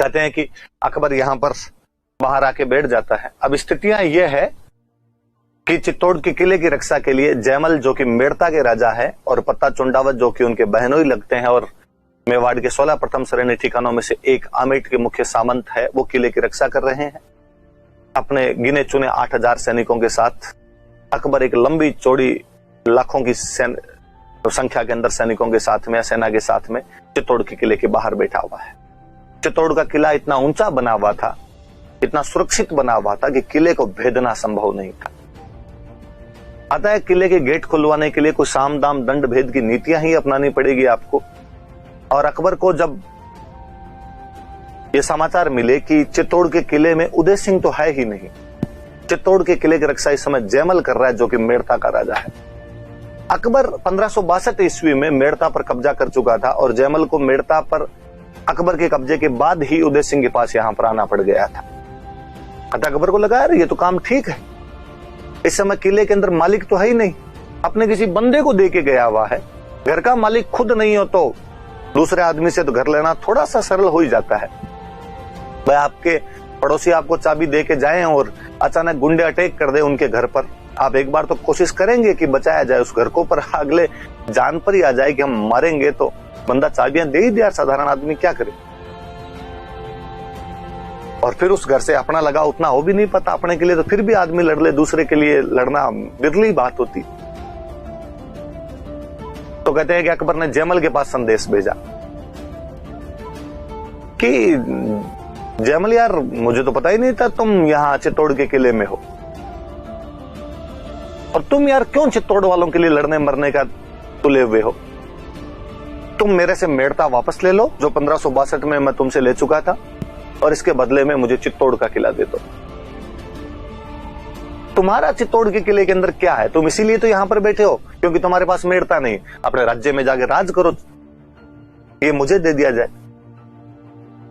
कहते हैं कि अकबर यहां पर बाहर आके बैठ जाता है। अब स्थितियां यह है कि चित्तौड़ के किले की रक्षा के लिए जयमल जो कि मेड़ता के राजा है और पत्ता चुंडावत जो कि उनके बहनोई लगते हैं और मेवाड़ के 16 प्रथम श्रेणी ठिकानों में से एक आमेट के मुख्य सामंत है, वो किले की रक्षा कर रहे हैं। अपने गिने चुने 8000 सैनिकों के साथ अकबर एक लंबी चौड़ी लाखों की संख्या के अंदर सैनिकों के साथ में, सेना के साथ में चित्तौड़ के किले के बाहर बैठा हुआ है। चित्तौड़ का किला इतना ऊंचा बना हुआ था, इतना सुरक्षित बना हुआ था कि किले को भेदना संभव नहीं था। आता है किले के गेट खुलवाने के लिए कुछ साम दाम दंड भेद की नीतियां ही अपनानी पड़ेगी आपको। और अकबर को जब ये समाचार मिले कि चित्तौड़ के किले में उदय सिंह तो है ही नहीं, चित्तौड़ के किले की रक्षा इस समय जयमल कर रहा है जो कि मेड़ता का राजा है। अकबर 1562 ईस्वी में मेड़ता पर कब्जा कर चुका था और जयमल को मेड़ता पर अकबर के कब्जे के बाद ही उदय सिंह के पास यहां पर आना पड़ गया था। अतः अकबर को लगा यार ये तो काम ठीक है, इस समय किले के अंदर मालिक तो है ही नहीं, अपने किसी बंदे को दे के गया हुआ है। घर का मालिक खुद नहीं हो तो दूसरे आदमी से तो घर लेना थोड़ा सा सरल हो ही जाता है। भाई आपके पड़ोसी आपको चाबी दे के जाएं और अचानक गुंडे अटैक कर दे उनके घर पर, आप एक बार तो कोशिश करेंगे कि बचाया जाए उस घर को, पर अगले जान पर ही आ जाए कि हम मारेंगे तो बंदा चाबियां दे ही दिया, साधारण आदमी क्या करे। और फिर उस घर से अपना लगा उतना हो भी नहीं पता, अपने के लिए तो फिर भी आदमी लड़ ले, दूसरे के लिए लड़ना बिरली बात होती। तो कहते हैं कि अकबर ने जयमल के पास संदेश भेजा कि जयमल यार मुझे तो पता ही नहीं था तुम यहां चित्तौड़ के किले में हो, और तुम यार क्यों चित्तौड़ वालों के लिए लड़ने मरने का तुले हुए हो। तुम मेरे से मेड़ता वापस ले लो जो 1562 में मैं तुमसे ले चुका था, और इसके बदले में मुझे चित्तौड़ का किला दे दो। तुम्हारा चित्तौड़ के किले के अंदर क्या है, तुम इसीलिए तो यहां पर बैठे हो क्योंकि तुम्हारे पास मेड़ता नहीं, अपने राज्य में जाके राज करो, ये मुझे दे दिया जाए।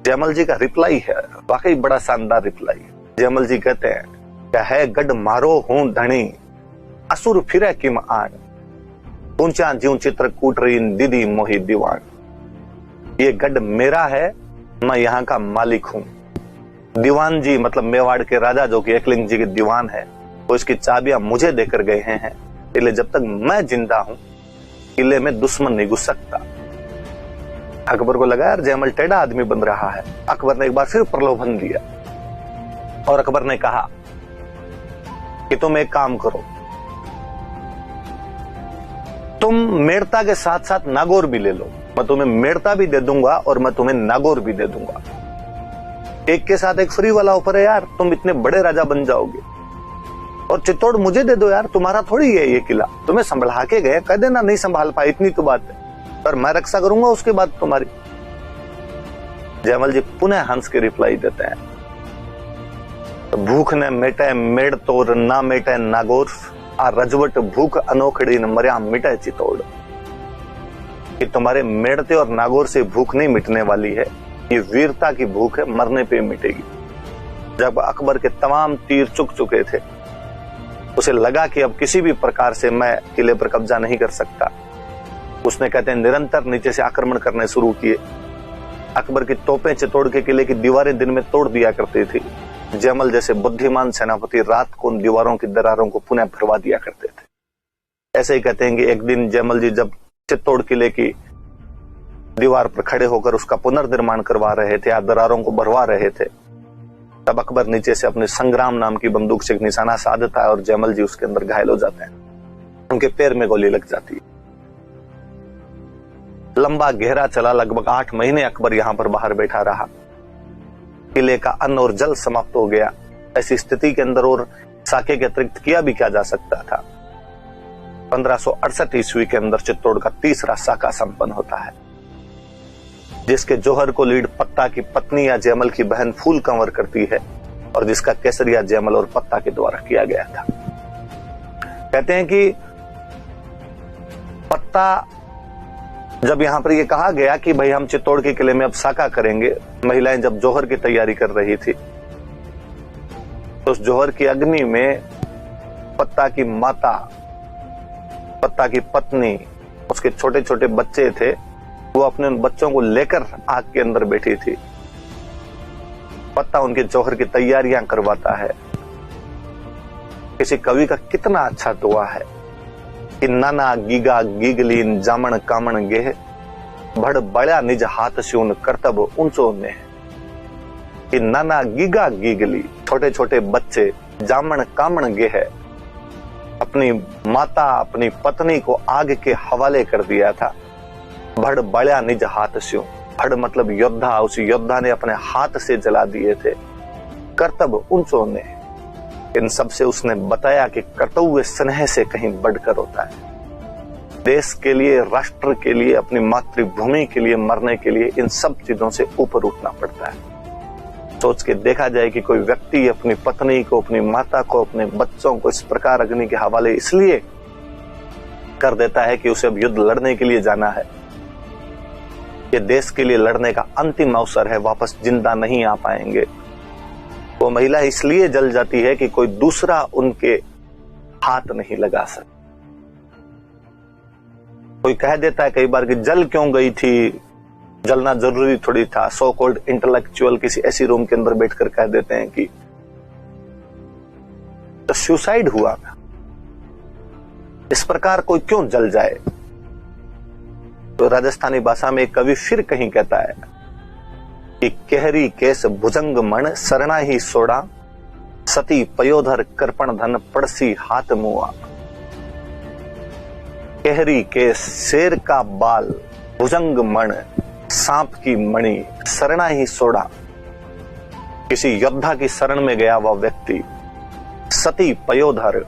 जयमल जी का रिप्लाई है, वाकई बड़ा शानदार रिप्लाई है। जयमल जी कहते हैं क्या है गढ़ मारो हूं धनी, असुर फिरे किम आन, ऊंचा ज्यों चित्रकूट रीन दीदी मोही दीवान। ये गढ़ मेरा है, मैं यहाँ का मालिक हूं। दीवान जी मतलब मेवाड़ के राजा जो कि एकलिंग जी के दीवान है, वो इसकी चाबियां मुझे देकर गए हैं, इसलिए जब तक मैं जिंदा हूं किले में दुश्मन नहीं घुस सकता। अकबर को लगा यार जयमल टेढ़ा आदमी बन रहा है। अकबर ने एक बार फिर प्रलोभन दिया और अकबर ने कहा कि तुम एक काम करो, तुम मेड़ता के साथ साथ नागौर भी ले लो, मैं तुम्हें मेड़ता भी दे दूंगा और मैं तुम्हें नागौर भी दे दूंगा। एक के साथ एक फ्री वाला ऑफर है यार, तुम इतने बड़े राजा बन जाओगे। और चित्तौड़ मुझे दे दो यार, तुम्हारा थोड़ी है ये किला, तुम्हें संभाल के गए, कह देना नहीं संभाल पाए, इतनी तो बात है, पर मैं रक्षा करूंगा उसके बाद तुम्हारी। जयमल जी पुनः हंस के रिप्लाई देते हैं, भूख ने मेटे मेड़ तोर ना मेटे नागौर, आ रजवट भूख अनोखड़ी न मर्या मिटे चित्तौड़। कि तुम्हारे मेड़ते और नागौर से भूख नहीं मिटने वाली है, ये वीरता की भूख है, मरने पे मिटेगी। जब अकबर के तमाम तीर चुक चुके थे, उसे लगा कि अब किसी भी प्रकार से मैं किले पर कब्जा नहीं कर सकता। उसने कहते हैं निरंतर नीचे से आक्रमण करने शुरू किए। अकबर की तोपें चित्तौड़ के किले की दीवारें दिन में तोड़ दिया करती थी। जयमल जैसे बुद्धिमान सेनापति रात को उन दीवारों की दरारों को पुनः भरवा दिया करते थे। ऐसे ही कहते हैं कि एक दिन जयमल जी जब चित्तौड़ किले की दीवार पर खड़े होकर उसका पुनर्निर्माण करवा रहे थे या दरारों को भरवा रहे थे, तब अकबर नीचे से अपने संग्राम नाम की बंदूक से एक निशाना साधता है और जयमल जी उसके अंदर घायल हो जाते हैं, उनके पैर में गोली लग जाती है। लंबा गहरा चला, लगभग 8 महीने अकबर यहां पर बाहर बैठा रहा। किले का अन्न और जल समाप्त हो गया। ऐसी स्थिति के अंदर और साके के अतिरिक्त किया भी क्या जा सकता था। 1568 ईस्वी के अंदर चित्तौड़ का तीसरा साका संपन्न होता है, जिसके जौहर को लीड पत्ता की पत्नी या जयमल की बहन फूल कंवर करती है और जिसका केसरिया जयमल और पत्ता के द्वारा किया गया था। कहते हैं कि पत्ता जब यहां पर यह कहा गया कि भाई हम चित्तौड़ के किले में अब साका करेंगे, महिलाएं जब जौहर की तैयारी कर रही थी तो उस जौहर की अग्नि में पत्ता की माता, पत्ता की पत्नी, उसके छोटे छोटे बच्चे थे, वो अपने उन बच्चों को लेकर आग के अंदर बैठी थी। पत्ता उनके जौहर की तैयारियां करवाता है। किसी कवि का कितना अच्छा दुआ है कि नाना गीगा गीगलीन जामण कामण गेह भड़ बड़ा निज हाथ स्यून करतब ऊंचो ने। कि नाना गीगा गीगली, छोटे छोटे बच्चे, जामण कामण गेह, अपनी माता अपनी पत्नी को आग के हवाले कर दिया था। भड़ बड़ा निज हाथ स्यून, भड़ मतलब योद्धा, उस योद्धा ने अपने हाथ से जला दिए थे। करतब ऊंचो ने, इन सब से उसने बताया कि कर्तव्य स्नेह से कहीं बढ़कर होता है। देश के लिए, राष्ट्र के लिए, अपनी मातृभूमि के लिए मरने के लिए इन सब चीजों से ऊपर उठना पड़ता है। सोच के देखा जाए कि कोई व्यक्ति अपनी पत्नी को, अपनी माता को, अपने बच्चों को इस प्रकार अग्नि के हवाले इसलिए कर देता है कि उसे अब युद्ध लड़ने के लिए जाना है, ये देश के लिए लड़ने का अंतिम अवसर है, वापस जिंदा नहीं आ पाएंगे। वो महिला इसलिए जल जाती है कि कोई दूसरा उनके हाथ नहीं लगा सकता। कोई कह देता है कई बार कि जल क्यों गई थी, जलना जरूरी थोड़ी था। सो कॉल्ड इंटेलेक्चुअल किसी ऐसी रूम के अंदर बैठकर कह देते हैं कि तो सुसाइड हुआ, इस प्रकार कोई क्यों जल जाए। तो राजस्थानी भाषा में एक कवि फिर कहीं कहता है कि केहरी केस भुजंग मण सरना ही सोड़ा, सती पयोधर कर्पण धन पड़सी हाथ मुआ। केहरी केस, शेर का बाल, भुजंग मण, सांप की मणि, सरना ही सोड़ा, किसी योद्धा की शरण में गया वह व्यक्ति, सती पयोधर,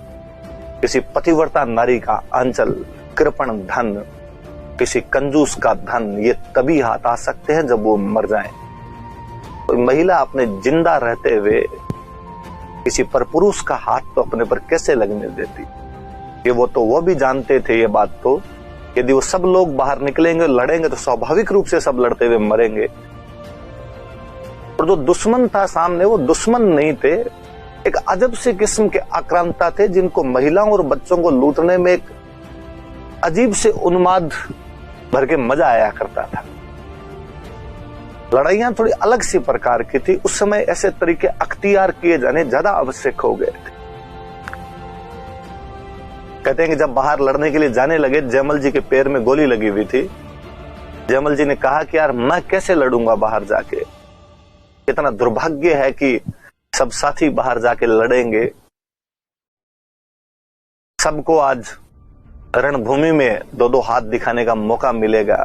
किसी पतिव्रता नारी का अंचल, कृपण धन, किसी कंजूस का धन, ये तभी हाथ आ सकते हैं जब वो मर जाएं। कोई महिला अपने जिंदा रहते हुए किसी परपुरुष का हाथ तो अपने पर कैसे लगने देती। कि वो भी जानते थे ये बात, तो यदि वो सब लोग बाहर निकलेंगे लड़ेंगे तो स्वाभाविक रूप से सब लड़ते हुए मरेंगे। और जो दुश्मन था सामने, वो दुश्मन नहीं थे, एक अजब से किस्म के आक्रांता थे जिनको महिलाओं और बच्चों को लूटने में एक अजीब से उन्माद भर के मजा आया करता था। लड़ाइयां थोड़ी अलग सी प्रकार की थी। उस समय ऐसे तरीके अख्तियार किए जाने ज्यादा आवश्यक हो गए थे। कहते हैं कि जब बाहर लड़ने के लिए जाने लगे, जयमल जी के पैर में गोली लगी हुई थी। जयमल जी ने कहा कि यार मैं कैसे लड़ूंगा बाहर जाके, इतना दुर्भाग्य है कि सब साथी बाहर जाके लड़ेंगे, सबको आज रणभूमि में दो दो हाथ दिखाने का मौका मिलेगा,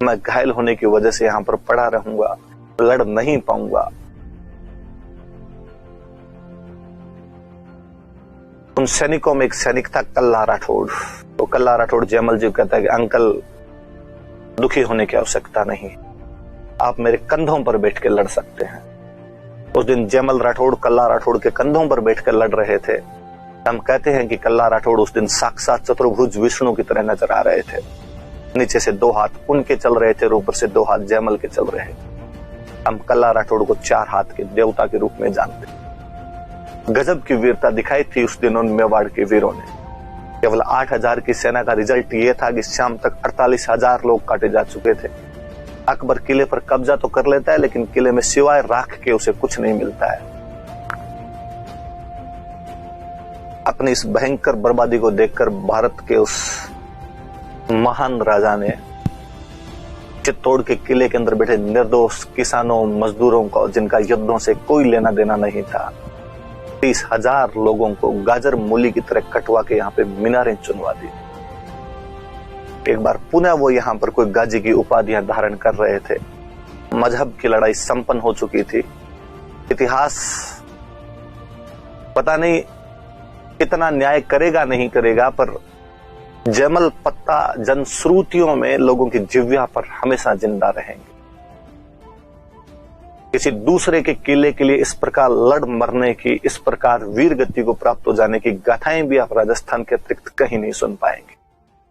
मैं घायल होने की वजह से यहां पर पड़ा रहूंगा, लड़ नहीं पाऊंगा। उन सैनिकों में एक सैनिक था कल्ला राठौड़। तो कल्ला राठौड़ जयमल जी कहता है कि अंकल दुखी होने की आवश्यकता नहीं, आप मेरे कंधों पर बैठ के लड़ सकते हैं। उस दिन जयमल राठौड़ कल्ला राठौड़ के कंधों पर बैठकर लड़ रहे थे। हम कहते हैं कि कल्ला राठौड़ उस दिन साक्षात चतुर्भुज विष्णु की तरह नजर आ रहे थे। नीचे से दो हाथ उनके चल रहे थे और ऊपर से दो हाथ जयमल के चल रहे थे। हम कल्ला राठौड़ को चार हाथ के देवता के रूप में जानते हैं। गजब की वीरता दिखाई थी उस दिन उन मेवाड़ के वीरों ने। केवल 8000 की सेना का रिजल्ट ये था कि शाम तक 48,000 लोग काटे जा चुके थे। अकबर किले पर कब्जा तो कर लेता है, लेकिन किले में सिवाय राख के उसे कुछ नहीं मिलता है। अपनी इस भयंकर बर्बादी को देखकर भारत के उस महान राजा ने चित्तौड़ के किले के अंदर बैठे निर्दोष किसानों, मजदूरों को, जिनका युद्धों से कोई लेना देना नहीं था, 30,000 लोगों को गाजर मूली की तरह कटवा के यहाँ पे मीनारें चुनवा दी। एक बार पुनः वो यहाँ पर कोई गाजी की उपाधियां धारण कर रहे थे। मजहब की लड़ाई संपन्न हो चुकी थी। इतिहास पता नहीं कितना न्याय करेगा नहीं करेगा, पर जयमल पत्ता जनश्रुतियों में लोगों की जिह्वा पर हमेशा जिंदा रहेंगे। किसी दूसरे के किले के लिए इस प्रकार लड़ मरने की, इस प्रकार वीर गति को प्राप्त हो जाने की गाथाएं भी आप राजस्थान के अतिरिक्त कहीं नहीं सुन पाएंगे।